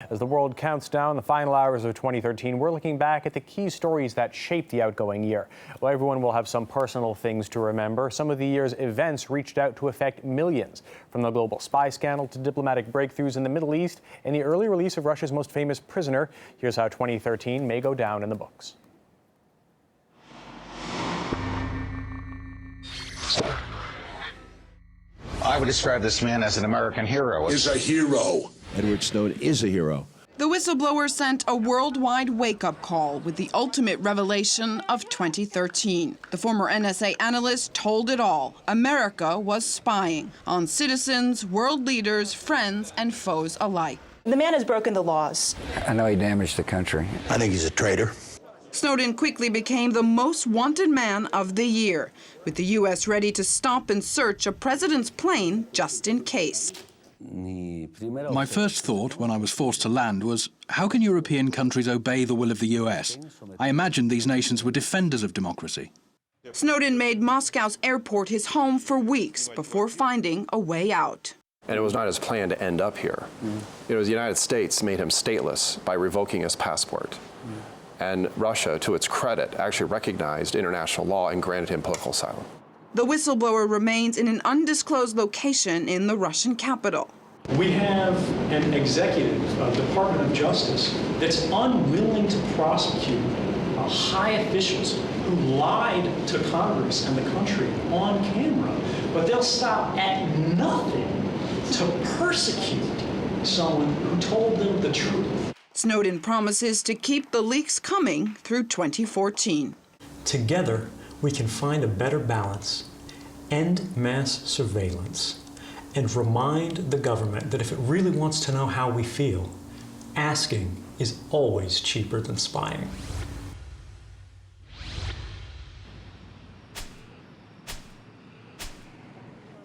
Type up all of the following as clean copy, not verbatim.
As the world counts down the final hours of 2013, we're looking back at the key stories that shaped the outgoing year. Well, everyone will have some personal things to remember. Some of the year's events reached out to affect millions, from the global spy scandal to diplomatic breakthroughs in the Middle East and the early release of Russia's most famous prisoner. Here's how 2013 may go down in the books. I would describe this man as an American hero. Is a hero. Edward Snowden is a hero. The whistleblower sent a worldwide wake-up call with the ultimate revelation of 2013. The former NSA analyst told it all. America was spying on citizens, world leaders, friends, and foes alike. The man has broken the laws. I know he damaged the country. I think he's a traitor. Snowden quickly became the most wanted man of the year, with the U.S. ready to stop and search a president's plane just in case. My first thought when I was forced to land was, how can European countries obey the will of the US? I imagined these nations were defenders of democracy. Snowden made Moscow's airport his home for weeks before finding a way out. And it was not his plan to end up here. It was the United States made him stateless by revoking his passport. And Russia, to its credit, actually recognized international law and granted him political asylum. The whistleblower remains in an undisclosed location in the Russian capital. We have an executive Department of Justice that's unwilling to prosecute high officials who lied to Congress and the country on camera, but they'll stop at nothing to persecute someone who told them the truth. Snowden promises to keep the leaks coming through 2014. Together, we can find a better balance, end mass surveillance, and remind the government that if it really wants to know how we feel, asking is always cheaper than spying.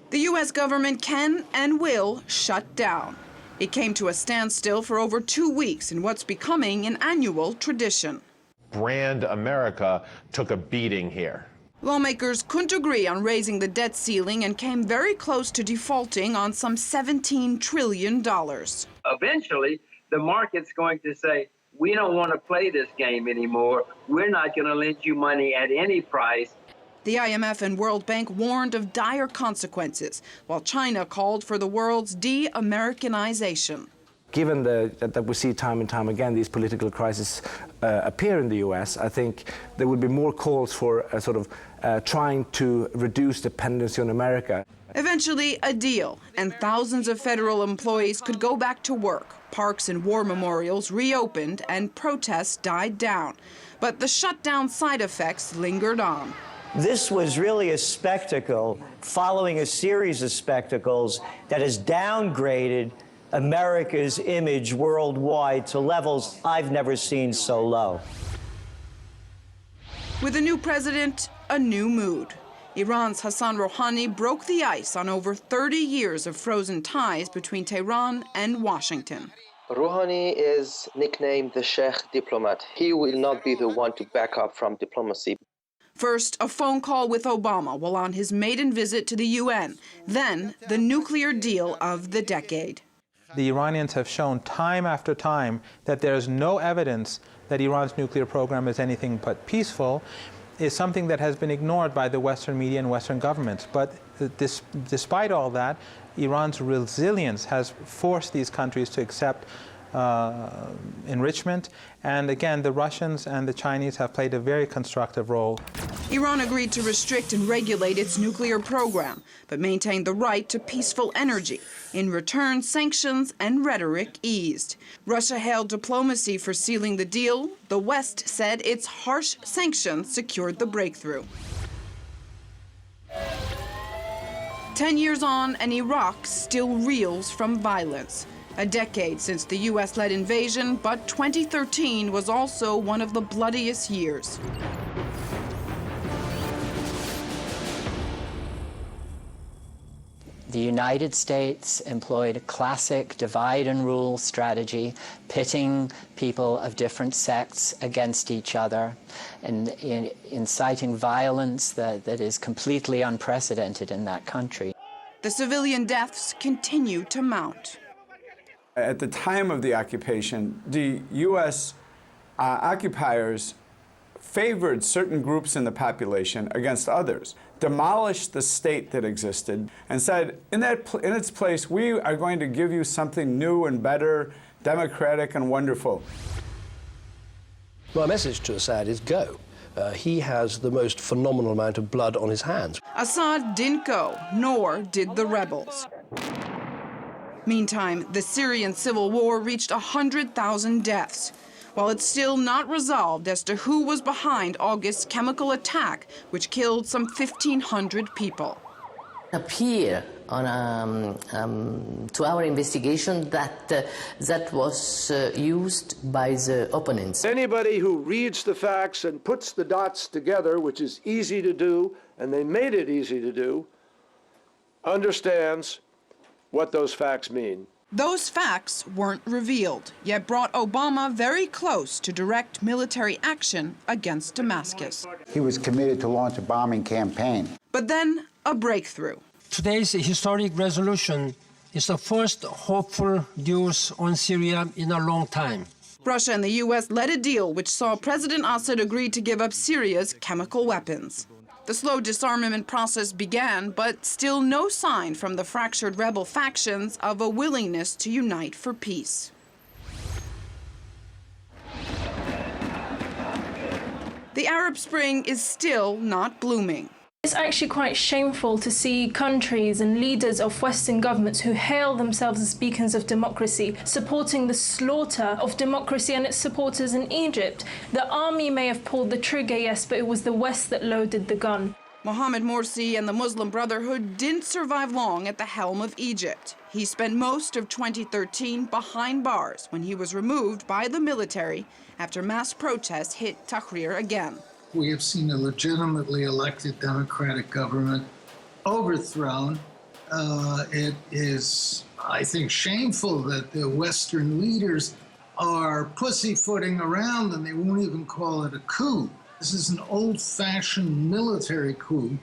The U.S. government can and will shut down. It came to a standstill for over 2 weeks in what's becoming an annual tradition. Brand America took a beating here. Lawmakers couldn't agree on raising the debt ceiling and came very close to defaulting on some $17 trillion. Eventually, the market's going to say, we don't want to play this game anymore. We're not going to lend you money at any price. The IMF and World Bank warned of dire consequences, while China called for the world's de-Americanization. Given that we see time and time again these political crises appear in the U.S., I think there would be more calls for a sort of trying to reduce dependency on America. Eventually, a deal, and thousands of federal employees could go back to work. Parks and war memorials reopened, and protests died down. But the shutdown side effects lingered on. This was really a spectacle following a series of spectacles that has downgraded America's image worldwide to levels I've never seen so low. With a new president, a new mood. Iran's Hassan Rouhani broke the ice on over 30 years of frozen ties between Tehran and Washington. Rouhani is nicknamed the Sheikh Diplomat. He will not be the one to back up from diplomacy. First, a phone call with Obama while on his maiden visit to the UN. Then, the nuclear deal of the decade. The Iranians have shown time after time that there is no evidence that Iran's nuclear program is anything but peaceful, is something that has been ignored by the Western media and Western governments. But despite all that, Iran's resilience has forced these countries to accept enrichment. And again, the Russians and the Chinese have played a very constructive role. Iran agreed to restrict and regulate its nuclear program, but maintained the right to peaceful energy. In return, sanctions and rhetoric eased. Russia hailed diplomacy for sealing the deal. The West said its harsh sanctions secured the breakthrough. 10 years on, and Iraq still reels from violence. A decade since the U.S.-led invasion, but 2013 was also one of the bloodiest years. The United States employed a classic divide-and-rule strategy, pitting people of different sects against each other and inciting violence that is completely unprecedented in that country. The civilian deaths continue to mount. At the time of the occupation, the U.S. Occupiers favored certain groups in the population against others, demolished the state that existed, and said, in its place, we are going to give you something new and better, democratic and wonderful. My message to Assad is go. He has the most phenomenal amount of blood on his hands. Assad didn't go, nor did the rebels. Meantime, the Syrian civil war reached 100,000 deaths, while it's still not resolved as to who was behind August's chemical attack, which killed some 1,500 people. Appear on to our investigation that that was used by the opponents. Anybody who reads the facts and puts the dots together, which is easy to do, and they made it easy to do, understands what those facts mean. Those facts weren't revealed, yet brought Obama very close to direct military action against Damascus. He was committed to launch a bombing campaign. But then, a breakthrough. Today's historic resolution is the first hopeful news on Syria in a long time. Russia and the U.S. led a deal which saw President Assad agree to give up Syria's chemical weapons. The slow disarmament process began, but still no sign from the fractured rebel factions of a willingness to unite for peace. The Arab Spring is still not blooming. It's actually quite shameful to see countries and leaders of Western governments who hail themselves as beacons of democracy supporting the slaughter of democracy and its supporters in Egypt. The army may have pulled the trigger, yes, but it was the West that loaded the gun. Mohammed Morsi and the Muslim Brotherhood didn't survive long at the helm of Egypt. He spent most of 2013 behind bars when he was removed by the military after mass protests hit Tahrir again. We have seen a legitimately elected democratic government overthrown. It is, I think, shameful that the Western leaders are pussyfooting around and they won't even call it a coup. This is an old-fashioned military coup.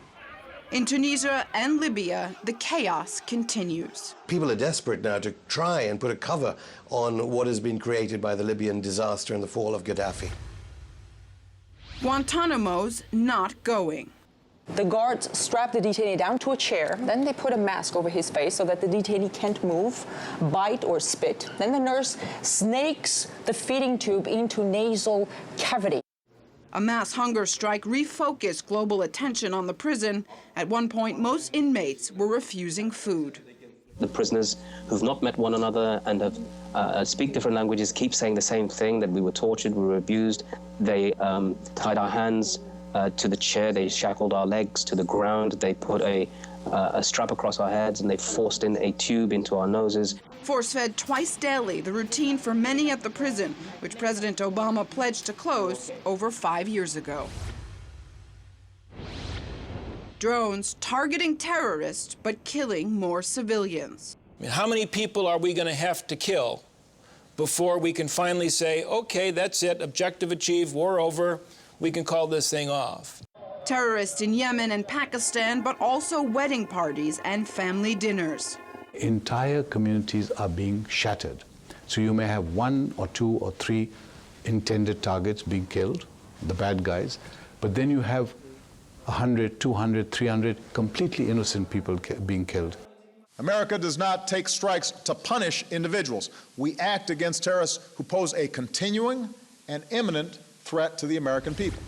In Tunisia and Libya, the chaos continues. People are desperate now to try and put a cover on what has been created by the Libyan disaster and the fall of Gaddafi. Guantanamo's not going. The guards strap the detainee down to a chair, then they put a mask over his face so that the detainee can't move, bite or spit. Then the nurse snakes the feeding tube into nasal cavity. A mass hunger strike refocused global attention on the prison. At one point, most inmates were refusing food. The prisoners who've not met one another and have speak different languages keep saying the same thing, that we were tortured, we were abused. They tied our hands to the chair, they shackled our legs to the ground, they put a strap across our heads, and they forced in a tube into our noses. Force-fed twice daily, the routine for many at the prison, which President Obama pledged to close over 5 years ago. Drones targeting terrorists, but killing more civilians. I mean, how many people are we going to have to kill before we can finally say, okay, that's it, objective achieved, war over, we can call this thing off? Terrorists in Yemen and Pakistan, but also wedding parties and family dinners. Entire communities are being shattered. So you may have 1 or 2 or 3 intended targets being killed, the bad guys, but then you have 100, 200, 300 completely innocent people being killed. America does not take strikes to punish individuals. We act against terrorists who pose a continuing and imminent threat to the American people.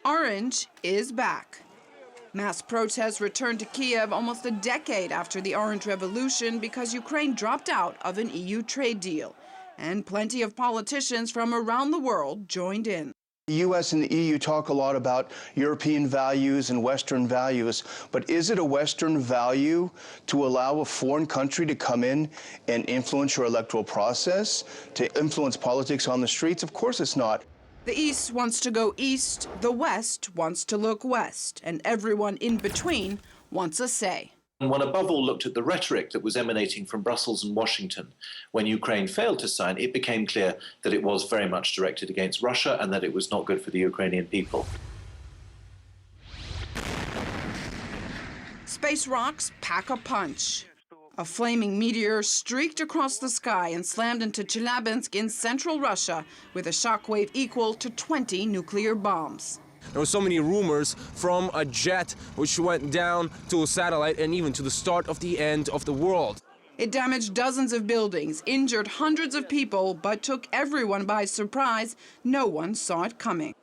Orange is back. Mass protests returned to Kiev almost a decade after the Orange Revolution because Ukraine dropped out of an EU trade deal. And plenty of politicians from around the world joined in. The U.S. and the EU talk a lot about European values and Western values, but is it a Western value to allow a foreign country to come in and influence your electoral process, to influence politics on the streets? Of course it's not. The East wants to go east, the West wants to look west, and everyone in between wants a say. One above all looked at the rhetoric that was emanating from Brussels and Washington. When Ukraine failed to sign, it became clear that it was very much directed against Russia and that it was not good for the Ukrainian people. Space rocks pack a punch. A flaming meteor streaked across the sky and slammed into Chelyabinsk in central Russia with a shockwave equal to 20 nuclear bombs. There were so many rumors from a jet which went down to a satellite and even to the start of the end of the world. It damaged dozens of buildings, injured hundreds of people, but took everyone by surprise. No one saw it coming.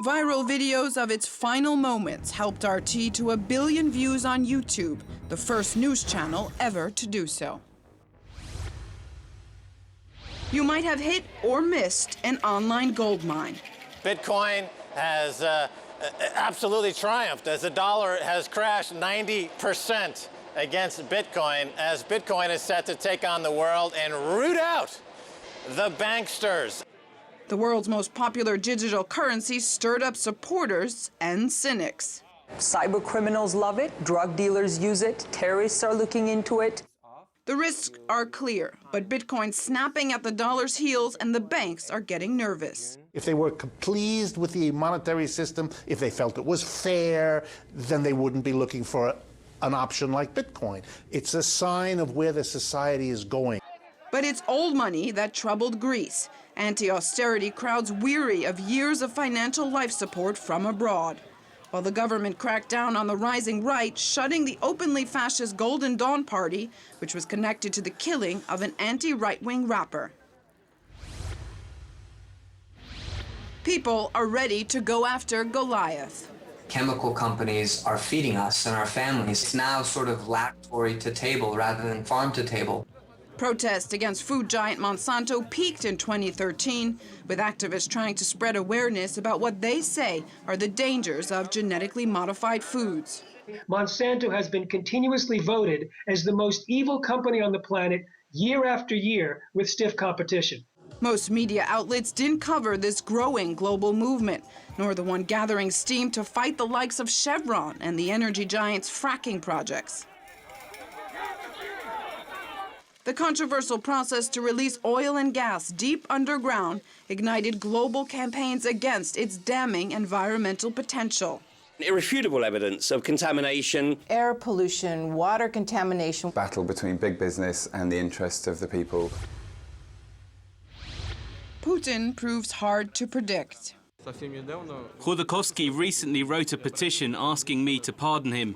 Viral videos of its final moments helped RT to 1 billion views on YouTube, the first news channel ever to do so. You might have hit or missed an online gold mine. Bitcoin has absolutely triumphed as the dollar has crashed 90% against Bitcoin, as Bitcoin is set to take on the world and root out the banksters. The world's most popular digital currency stirred up supporters and cynics. Cyber criminals love it, drug dealers use it, terrorists are looking into it. The risks are clear, but Bitcoin's snapping at the dollar's heels and the banks are getting nervous. If they were pleased with the monetary system, if they felt it was fair, then they wouldn't be looking for an option like Bitcoin. It's a sign of where the society is going. But it's old money that troubled Greece. Anti-austerity crowds weary of years of financial life support from abroad. While the government cracked down on the rising right, shutting the openly fascist Golden Dawn Party, which was connected to the killing of an anti-right-wing rapper. People are ready to go after Goliath. Chemical companies are feeding us and our families. It's now sort of laboratory to table rather than farm to table. Protests against food giant Monsanto peaked in 2013, with activists trying to spread awareness about what they say are the dangers of genetically modified foods. Monsanto has been continuously voted as the most evil company on the planet year after year with stiff competition. Most media outlets didn't cover this growing global movement, nor the one gathering steam to fight the likes of Chevron and the energy giant's fracking projects. The controversial process to release oil and gas deep underground ignited global campaigns against its damning environmental potential. Irrefutable evidence of contamination. Air pollution, water contamination. Battle between big business and the interests of the people. Putin proves hard to predict. Khodorkovsky recently wrote a petition asking me to pardon him.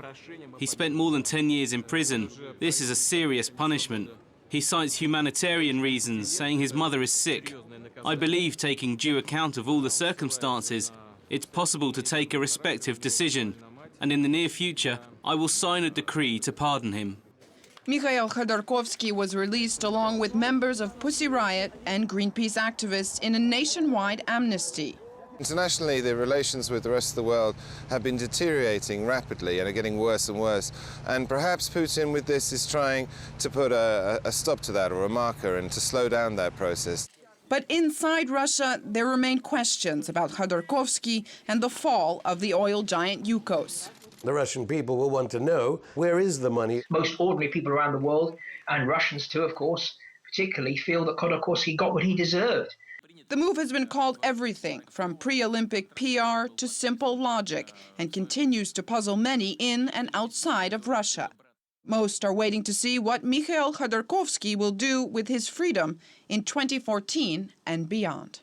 He spent more than 10 years in prison. This is a serious punishment. He cites humanitarian reasons, saying his mother is sick. I believe, taking due account of all the circumstances, it's possible to take a respective decision, and in the near future, I will sign a decree to pardon him. Mikhail Khodorkovsky was released along with members of Pussy Riot and Greenpeace activists in a nationwide amnesty. Internationally, the relations with the rest of the world have been deteriorating rapidly and are getting worse and worse. And perhaps Putin, with this, is trying to put a stop to that, or a marker, and to slow down that process. But inside Russia, there remain questions about Khodorkovsky and the fall of the oil giant Yukos. The Russian people will want to know, where is the money? Most ordinary people around the world, and Russians too, of course, particularly feel that Khodorkovsky got what he deserved. The move has been called everything from pre-Olympic PR to simple logic and continues to puzzle many in and outside of Russia. Most are waiting to see what Mikhail Khodorkovsky will do with his freedom in 2014 and beyond.